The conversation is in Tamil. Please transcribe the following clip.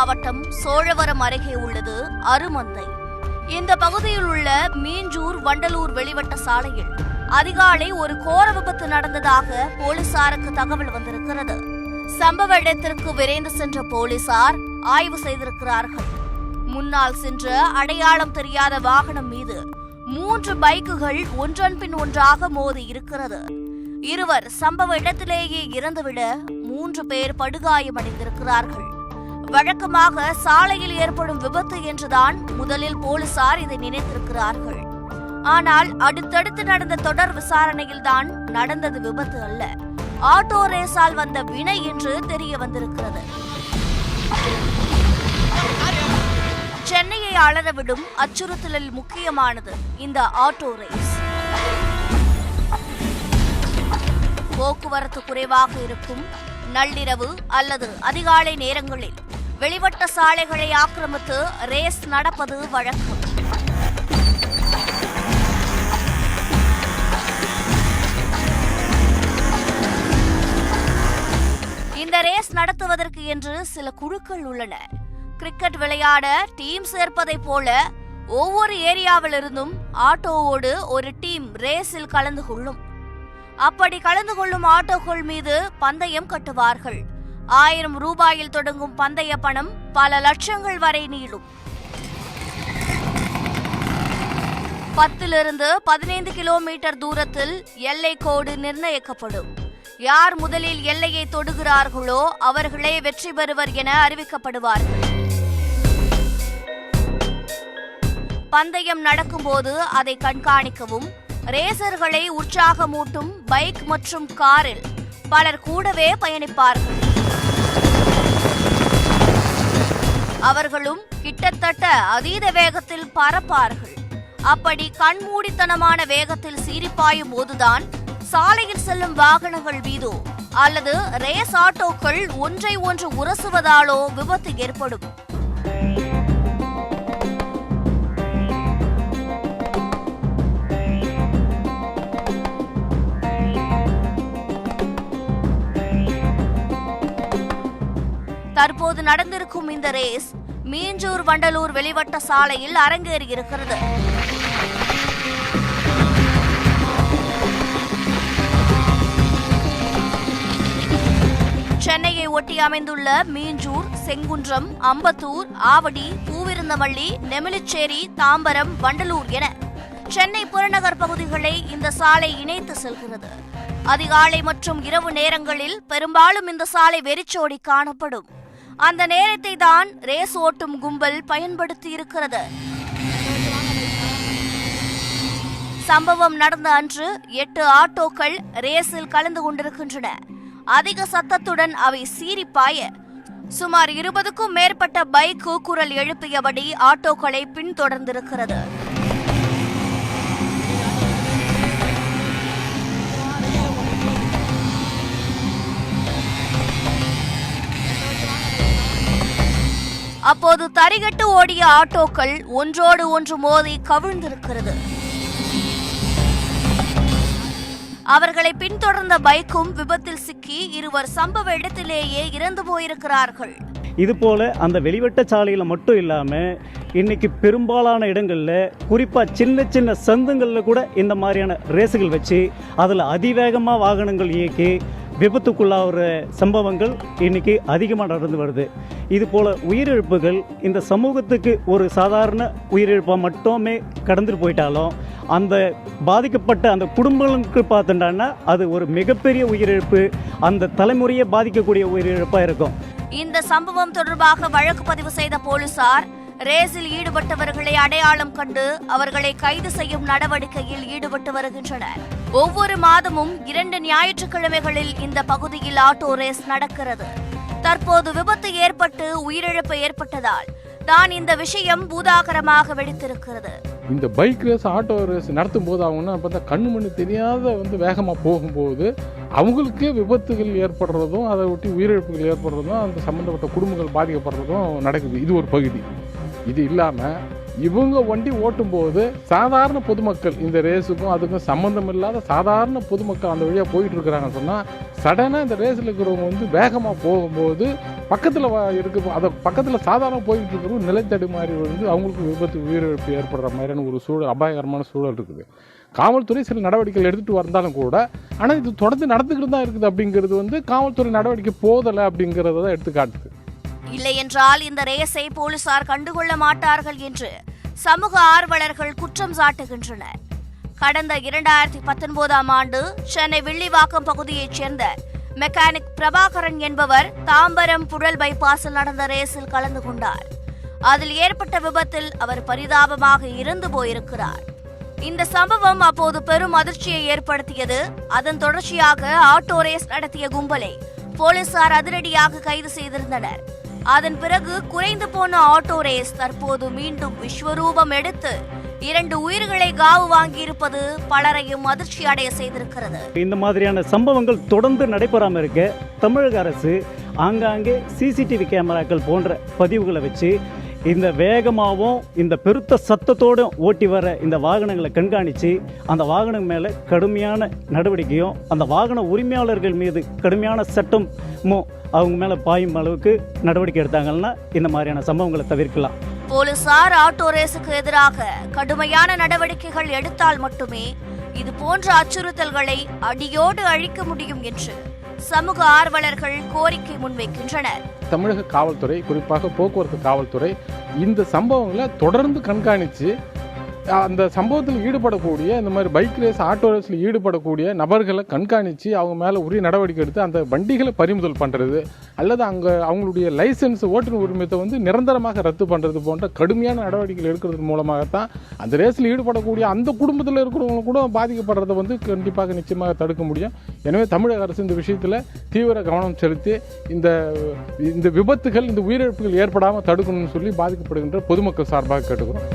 மாவட்டம் சோழவரம் அருகே உள்ளது அருமந்தை. இந்த பகுதியில் உள்ள மீஞ்சூர் வண்டலூர் வெளிவட்ட சாலையில் அதிகாலை ஒரு கோர விபத்து நடந்ததாக போலீசாருக்கு தகவல் வந்திருக்கிறது. சம்பவ இடத்திற்கு விரைந்து சென்ற போலீசார் ஆய்வு செய்திருக்கிறார்கள். முன்னால் சென்ற அடையாளம் தெரியாத வாகனம் மீது 3 பைக்குகள் ஒன்றன் பின் ஒன்றாக மோதி இருக்கிறது. இருவர் சம்பவ இடத்திலேயே இறந்துவிட 3 பேர் படுகாயமடைந்திருக்கிறார்கள். வழக்கமாக சாலையில் ஏற்படும் விபத்து என்றுதான் முதலில் போலீசார் இதை நினைத்திருக்கிறார்கள். ஆனால் அடுத்தடுத்து நடந்த தொடர் விசாரணையில்தான் நடந்தது விபத்து அல்ல, ஆட்டோ ரேஸால் வந்த வினை என்று தெரிய வந்திருக்கிறது. சென்னையை அலறவிடும் அச்சுறுத்தலில் முக்கியமானது இந்த ஆட்டோ ரேஸ். போக்குவரத்து குறைவாக இருக்கும் நள்ளிரவு அல்லது அதிகாலை நேரங்களில் வெளிவட்ட சாலைகளை ஆக்கிரமித்து ரேஸ் நடப்பது வழக்கம். இந்த ரேஸ் நடத்துவதற்கு என்று சில குழுக்கள் உள்ளன. கிரிக்கெட் விளையாட டீம் சேர்ப்பதைப் போல ஒவ்வொரு ஏரியாவிலிருந்தும் ஆட்டோவோடு ஒரு டீம் ரேஸில் கலந்து கொள்ளும். அப்படி கலந்து கொள்ளும் ஆட்டோக்கள் மீது பந்தயம் கட்டுவார்கள். 1000 ரூபாயில் தொடங்கும் பந்தய பணம் பல லட்சங்கள் வரை நீளும். 10 to 15 கிலோமீட்டர் தூரத்தில் எல்லை கோடு நிர்ணயிக்கப்படும். யார் முதலில் எல்லையை தொடுகிறார்களோ அவர்களே வெற்றி பெறுவர் என அறிவிக்கப்படுவார்கள். பந்தயம் நடக்கும்போது அதை கண்காணிக்கவும் ரேசர்களை உற்சாகமூட்டும் பைக் மற்றும் காரில் பலர் கூடவே பயணிப்பார்கள். அவர்களும் கிட்டத்தட்ட அதீத வேகத்தில் பறப்பார்கள். அப்படி கண்மூடித்தனமான வேகத்தில் சீறிப்பாயும் போதுதான் சாலையில் செல்லும் வாகனங்கள் மீதோ அல்லது ரேஸ் ஆட்டோக்கள் ஒன்றை ஒன்று உரசுவதாலோ விபத்து ஏற்படும். தற்போது நடந்திருக்கும் இந்த ரேஸ் மீஞ்சூர் வண்டலூர் வெளிவட்ட சாலையில் அரங்கேறியிருக்கிறது. சென்னையை ஒட்டி அமைந்துள்ள மீஞ்சூர், செங்குன்றம், அம்பத்தூர், ஆவடி, பூவிருந்தவள்ளி, நெமிலிச்சேரி, தாம்பரம், வண்டலூர் என சென்னை புறநகர் பகுதிகளை இந்த சாலை இணைத்து செல்கிறது. அதிகாலை மற்றும் இரவு நேரங்களில் பெரும்பாலும் இந்த சாலை வெறிச்சோடி காணப்படும். அந்த நேரத்தை தான் ரேஸ் ஓட்டும் கும்பல் பயன்படுத்தி இருக்கிறது. சம்பவம் நடந்த அன்று 8 ஆட்டோக்கள் ரேஸில் கலந்து கொண்டிருக்கின்றன. அதிக சத்தத்துடன் அவை சீறிப்பாய சுமார் 20க்கும் மேற்பட்ட பைக் கூக்குரல் எழுப்பியபடி ஆட்டோக்களை பின்தொடர்ந்திருக்கிறது. அப்போது தரிகட்டு ஓடிய ஆட்டோக்கள் ஒன்றோடு ஒன்று மோதி கவிழ்ந்திருக்கிறது. அவர்களை பின்தொடர்ந்த பைக்கும் விபத்தில் சிக்கி இருவர் சம்பவ இடத்திலேயே இறந்து போயிருக்கிறார்கள். இதுபோல் அந்த வெளிவட்ட சாலையில் மட்டும் இல்லாமல் இன்றைக்கி பெரும்பாலான இடங்களில் குறிப்பாக சின்ன சின்ன சந்துங்களில் கூட இந்த மாதிரியான ரேஸுகள் வச்சு அதில் அதிவேகமாக வாகனங்கள் இயக்கி விபத்துக்குள்ளாகிற சம்பவங்கள் இன்றைக்கி அதிகமாக நடந்து வருது. இதுபோல் உயிரிழப்புகள் இந்த சமூகத்துக்கு ஒரு சாதாரண உயிரிழப்பாக மட்டுமே கடந்துட்டு போயிட்டாலும் அந்த பாதிக்கப்பட்ட அந்த குடும்பங்களுக்கு பார்த்துட்டான்னா அது ஒரு மிகப்பெரிய உயிரிழப்பு, அந்த தலைமுறையை பாதிக்கக்கூடிய உயிரிழப்பாக இருக்கும். இந்த சம்பவம் தொடர்பாக வழக்கு பதிவு செய்த போலீசார் ரேஸில் ஈடுபட்டவர்களை அடையாளம் கண்டு அவர்களை கைது செய்யும் நடவடிக்கையில் ஈடுபட்டு வருகின்றனர். ஒவ்வொரு மாதமும் 2 ஞாயிற்றுக்கிழமைகளில் இந்த பகுதியில் ஆட்டோ ரேஸ் நடக்கிறது. தற்போது விபத்து ஏற்பட்டு உயிரிழப்பு ஏற்பட்டதால் தான் இந்த விஷயம் பூதாகரமாக வெடித்திருக்கிறது. இந்த பைக் ரேஸ் ஆட்டோ ரேஸ் நடத்தும் போது அவங்க பார்த்தா கண்ணு மண்ணு தெரியாத வேகமாக போகும்போது அவங்களுக்கே விபத்துகள் ஏற்படுறதும் அதை ஒட்டி உயிரிழப்புகள் ஏற்படுறதும் அந்த சம்மந்தப்பட்ட குடும்பங்கள் பாதிக்கப்படுறதும் நடக்குது. இது ஒரு பகுதி. இது இல்லாமல் இவங்க வண்டி ஓட்டும்போது சாதாரண பொதுமக்கள், இந்த ரேஸுக்கும் அதுக்கும் சம்மந்தம் இல்லாத சாதாரண பொதுமக்கள் அந்த வழியாக போயிட்டு இருக்கிறாங்கன்னு சொன்னால், சடனாக இந்த ரேஸில் இருக்கிறவங்க வந்து வேகமாக போகும்போது பக்கத்தில் அதை பக்கத்தில் சாதாரண போயிட்டு இருக்கிறவங்க நிலைத்தடு மாதிரி வந்து அவங்களுக்கு விபத்து உயிரிழப்பு ஏற்படுற மாதிரியான ஒரு சூழல், அபாயகரமான சூழல் இருக்குது. காவல்துறை சில நடவடிக்கைகள் எடுத்துகிட்டு வந்தாலும் கூட, ஆனால் இது தொடர்ந்து நடந்துக்கிட்டு தான் இருக்குது அப்படிங்கிறது வந்து காவல்துறை நடவடிக்கை போதலை அப்படிங்கிறத தான் எடுத்துக்காட்டுது. இல்லை என்றால் இந்த ரேஸை போலீசார் கண்டுகொள்ள மாட்டார்கள் என்று சமூக ஆர்வலர்கள் குற்றம் சாட்டுகின்றனர். கடந்த 2019ஆம் ஆண்டு சென்னை வில்லிவாக்கம் பகுதியைச் சேர்ந்த மெக்கானிக் பிரபாகரன் என்பவர் தாம்பரம் புழல் பைபாஸில் நடந்த ரேஸில் கலந்து கொண்டார். அதில் ஏற்பட்ட விபத்தில் அவர் பரிதாபமாக இறந்து போயிருக்கிறார். இந்த சம்பவம் அப்போது பெரும் அதிர்ச்சியை ஏற்படுத்தியது. அதன் தொடர்ச்சியாக ஆட்டோ ரேஸ் நடத்திய கும்பலை போலீசார் அதிரடியாக கைது செய்திருந்தனர். அதன் பிறகு குறைந்து போன ஆட்டோ ரேஸ் தற்போது மீண்டும் விஸ்வரூபம் எடுத்து 2 உயிர்களை காவு வாங்கியிருப்பது பலரையும் அதிர்ச்சி அடைய செய்திருக்கிறது. இந்த மாதிரியான சம்பவங்கள் தொடர்ந்து நடைபெறாமல் இருக்க தமிழக அரசு ஆங்காங்கே சிசிடிவி கேமராக்கள் போன்ற பதிவுகளை வச்சு இந்த வேகமாகவும் இந்த பெருத்த சத்தத்தோடு ஓட்டி வர இந்த வாகனங்களை கண்காணித்து அந்த வாகனம் மேலே கடுமையான நடவடிக்கையும் அந்த வாகன உரிமையாளர்கள் மீது கடுமையான சட்டமும் அவங்க மேலே பாயும் அளவுக்கு நடவடிக்கை எடுத்தாங்கன்னா இந்த மாதிரியான சம்பவங்களை தவிர்க்கலாம். போலீசார் ஆட்டோ ரேஸுக்கு எதிராக கடுமையான நடவடிக்கைகள் எடுத்தால் மட்டுமே இது போன்ற அச்சுறுத்தல்களை அடியோடு அழிக்க முடியும் என்று சமூக ஆர்வலர்கள் கோரிக்கை முன்வைக்கின்றனர். தமிழக காவல்துறை, குறிப்பாக போக்குவரத்து காவல்துறை இந்த சம்பவங்களை தொடர்ந்து கண்காணித்து அந்த சம்பவத்தில் ஈடுபடக்கூடிய இந்த மாதிரி பைக் ரேஸ், ஆட்டோ ரேஸில் ஈடுபடக்கூடிய நபர்களை கண்காணித்து அவங்க மேலே உரிய நடவடிக்கை எடுத்து அந்த வண்டிகளை பறிமுதல் பண்ணுறது அல்லது அவங்களுடைய லைசன்ஸ், ஓட்டுநர் உரிமத்தை வந்து நிரந்தரமாக ரத்து பண்ணுறது போன்ற கடுமையான நடவடிக்கைகள் எடுக்கிறது மூலமாகத்தான் அந்த ரேஸில் ஈடுபடக்கூடிய அந்த குடும்பத்தில் இருக்கிறவங்க கூட பாதிக்கப்படுறதை வந்து கண்டிப்பாக நிச்சயமாக தடுக்க முடியும். எனவே தமிழக அரசு இந்த விஷயத்தில் தீவிர கவனம் செலுத்தி இந்த விபத்துகள், இந்த உயிரிழப்புகள் ஏற்படாமல் தடுக்கணும்னு சொல்லி பாதிக்கப்படுகின்ற பொதுமக்கள் சார்பாக கேட்டுக்கிறோம்.